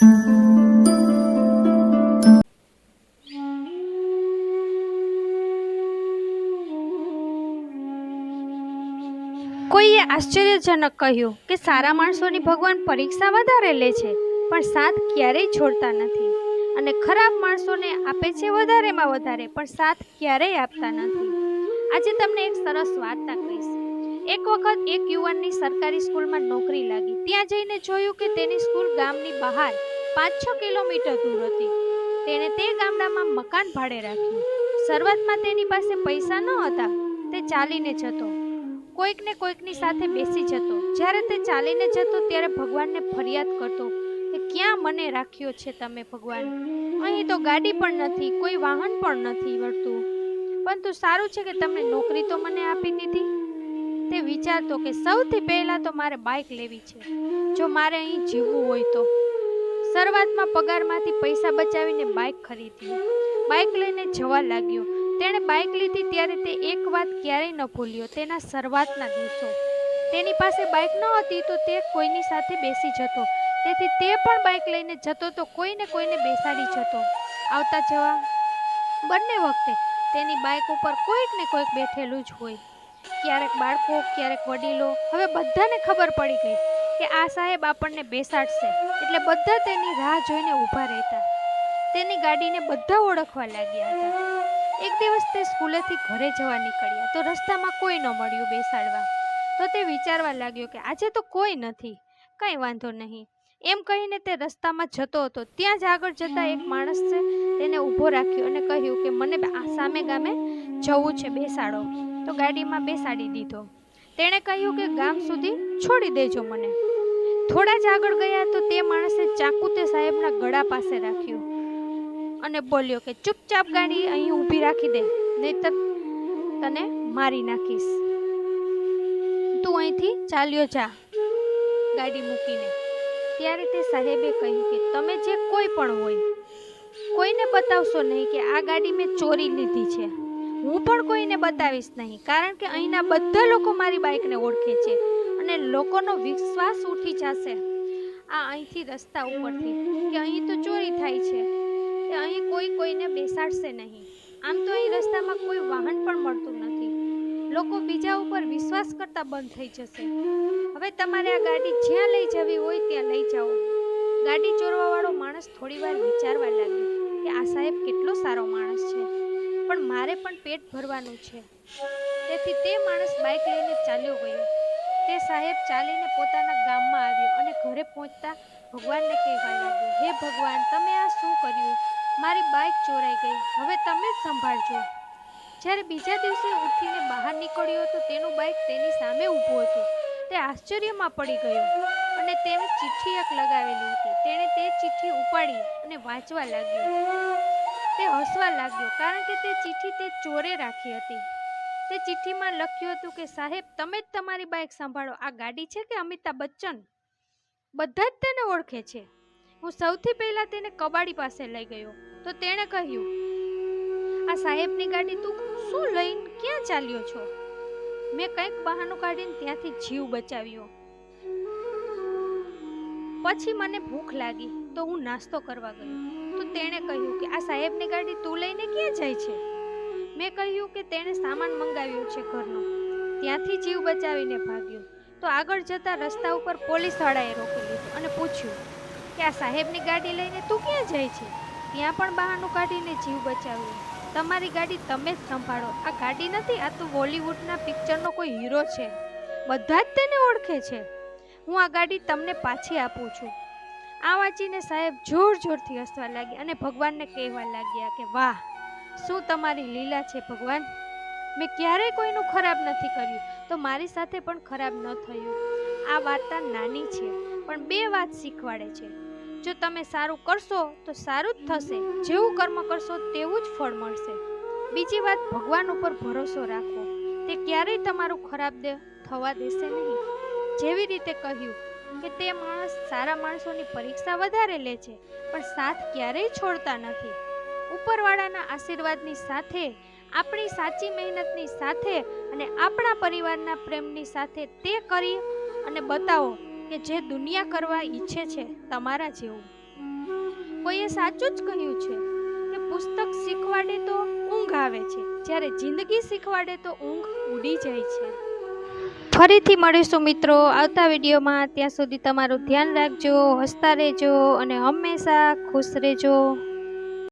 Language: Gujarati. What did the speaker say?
કોઈએ આશ્ચર્યજનક કહ્યું કે સારા માણસોની ભગવાન પરીક્ષા વધારે લે છે, પણ સાથ ક્યારેય છોડતા નથી, અને ખરાબ માણસોને આપે છે વધારેમાં વધારે, પણ સાથ ક્યારેય આપતા નથી. આજે તમને એક સરસ વાર્તા કહીશ. એક વખત એક યુવાનની સરકારી સ્કૂલમાં નોકરી લાગી. ત્યાં જઈને જોયું કે તેની સ્કૂલ ગામની બહાર 5-6 કિલોમીટર દૂર હતી. તેણે તે ગામડામાં મકાન ભાડે રાખ્યું. શરૂઆતમાં તેની પાસે પૈસા ન હતા. તે ચાલીને જતો, કોઈકને કોઈકની સાથે બેસી જતો. જ્યારે તે ચાલીને જતો ત્યારે ભગવાનને ફરિયાદ કરતો કે ક્યાં મને રાખ્યો છે તમે ભગવાન? અહીં તો ગાડી પણ નથી, કોઈ વાહન પણ નથી મળતું, પરંતુ સારું છે કે તમને નોકરી તો મને આપી દીધી. તે વિચારતો કે સૌથી પહેલા તો મારે બાઇક લેવી છે, જો મારે અહીં જીવવું હોય તો. શરૂઆતમાં પગારમાંથી પૈસા બચાવીને બાઇક ખરીદી. બાઇક લઈને જવા લાગ્યો. તેણે બાઇક લીધી ત્યારે તે એક વાત ક્યારેય ન ભૂલ્યો. તેના શરૂઆતના દિવસો. તેની પાસે બાઇક ન હતી તો તે કોઈની સાથે બેસી જતો, તેથી તે પણ બાઇક લઈને જતો તો કોઈને બેસાડી જતો. આવતા જવા બંને વખતે તેની બાઇક ઉપર કોઈક ને કોઈક બેઠેલું જ હોય, ક્યારેક બાળકો, ક્યારેક વડીલો. હવે બધાને ખબર પડી ગઈ કે આ સાહેબ આપણને બેસાડશે, એટલે બધા તેની રાહ જોઈને ઊભા રહેતા. તેની ગાડીને બધા ઓળખવા લાગ્યા હતા. એક દિવસ તે સ્કૂલેથી ઘરે જવા નીકળ્યા તો રસ્તામાં કોઈ ન મળ્યું બેસાડવા. તો તે વિચારવા લાગ્યો કે આજે તો કોઈ નથી, કંઈ વાંધો નહીં, એમ કહીને તે રસ્તામાં જતો હતો. ત્યાં જ આગળ જતા એક માણસે તેને ઊભો રાખ્યો અને કહ્યું કે મને સામે ગામે જવું છે, બેસાડો. તો ગાડીમાં બેસાડી દીધો. તેણે કહ્યું કે ગામ સુધી છોડી દેજો મને. થોડા જ આગળ ગયા તો તે માણસે ચાકુ તે સાહેબના ગળા પાસે રાખ્યું અને બોલ્યો કે ચૂપચાપ ગાડી અહીં ઊભી રાખી દે, નહીતર તને મારી નાખીશ. તું અહીંથી ચાલ્યો જા ગાડી મૂકીને. ત્યારે તે સાહેબે કહ્યું કે તમે જે કોઈ પણ હોય, કોઈને બતાવશો નહીં કે આ ગાડી મેં ચોરી લીધી છે. હું પણ કોઈને બતાવીશ નહીં, કારણ કે અહીંના બધા લોકો મારી બાઇકને ઓળખે છે અને લોકોનો વિશ્વાસ ઉઠી જશે આ અહીંથી રસ્તા ઉપરથી કે અહીં તો ચોરી થાય છે, કે અહીં કોઈને બેસાડશે નહીં. આમ તો અહીં રસ્તામાં કોઈ વાહન પણ મળતું નથી. લોકો બીજા ઉપર વિશ્વાસ કરતા બંધ થઈ જશે. હવે તમારે આ ગાડી જ્યાં લઈ જવી હોય ત્યાં લઈ જાઓ. ગાડી ચોરવાવાળો માણસ થોડીવાર વિચારવા લાગ્યો કે આ સાહેબ કેટલો સારો માણસ છે, પણ મારે પણ પેટ ભરવાનું છે. તેથી તે માણસ બાઇક લઈને ચાલ્યો ગયો. તે સાહેબ ચાલીને પોતાના ગામમાં આવ્યો અને ઘરે પહોંચતા ભગવાનને કહેવા લાગ્યો, હે ભગવાન, તમે આ શું કર્યું? મારી બાઇક ચોરાઈ ગઈ, હવે તમે જ સંભાળજો. જ્યારે બીજા દિવસે ઉઠીને બહાર નીકળ્યો તો તેનું બાઇક તેની સામે ઊભું હતું. તે આશ્ચર્યમાં પડી ગયો અને તેણે ચિઠ્ઠી એક લગાવેલી હતી. તેણે તે ચિઠ્ઠી ઉપાડી અને વાંચવા લાગ્યો. તે હસવા લાગ્યો, કારણ કે તે ચિઠ્ઠી તે ચોરે રાખી હતી. તે ચિઠ્ઠીમાં લખ્યું હતું કે સાહેબ, તમે જ તમારી બાઇક સંભાળો. આ ગાડી છે કે અમિતાભ બચ્ચન? બધા જ તેને ઓળખે છે. હું સૌથી પહેલા તેને કબાડી પાસે લઈ ગયો તો તેણે કહ્યું, આ સાહેબની ગાડી તું શું લઈને ક્યાં ચાલ્યો છો? મેં કંઈક બહાનું કાઢીને ત્યાંથી જીવ બચાવ્યો. પછી મને ભૂખ લાગી તો હું નાસ્તો કરવા ગયો તો તેણે કહ્યું કે આ સાહેબની ગાડી તું લઈને ક્યાં જાય છે? મેં કહ્યું કે તેણે સામાન મંગાવ્યો છે ઘરનો, ત્યાંથી જીવ બચાવીને ભાગ્યો. તો આગળ જતા રસ્તા ઉપર પોલીસવાળાએ રોકી લીધો અને પૂછ્યું કે આ સાહેબની ગાડી લઈને તું ક્યાં જાય છે? ત્યાં પણ બહાનું કાઢીને જીવ બચાવ્યો. તમારી ગાડી તમે જ સંભાળો. આ ગાડી નથી, આ તો બોલિવૂડના પિક્ચરનો કોઈ હીરો છે, બધા જ તેને ઓળખે છે. હું આ ગાડી તમને પાછી આપું છું. આ વાંચીને સાહેબ જોરથી હસવા લાગ્યા અને ભગવાનને કહેવા લાગ્યા કે વાહ, શું તમારી લીલા છે ભગવાન. મેં ક્યારેય કોઈનું ખરાબ નથી કર્યું, તો મારી સાથે પણ ખરાબ ન થયું. આ વાર્તા નાની છે, પણ 2 વાત શીખવાડે છે. જો તમે સારું કરશો તો સારું જ થશે, જેવું કર્મ કરશો તેવું જ ફળ મળશે. બીજી વાત, ભગવાન ઉપર ભરોસો રાખો, તે ક્યારેય તમારું ખરાબ થવા દેશે નહીં. જેવી રીતે કહ્યું કે તે માણસ સારા માણસોની પરીક્ષા વધારે લે છે, પણ સાથ ક્યારેય છોડતા નથી. ઉપરવાળાના આશીર્વાદની સાથે, આપણી સાચી મહેનતની સાથે અને આપણા પરિવારના પ્રેમની સાથે તે કરી અને બતાવો કે જે દુનિયા કરવા ઈચ્છે છે તમારા જેવું. કોઈએ સાચું જ કહ્યું છે કે પુસ્તક શીખવાડે તો ઊંઘ આવે છે, જ્યારે જિંદગી શીખવાડે તો ઊંઘ ઉડી જાય છે. ફરીથી મળીશું મિત્રો આવતા વિડીયોમાં. ત્યાં સુધી તમારું ધ્યાન રાખજો, હસતા રહેજો અને હંમેશા ખુશ રહેજો.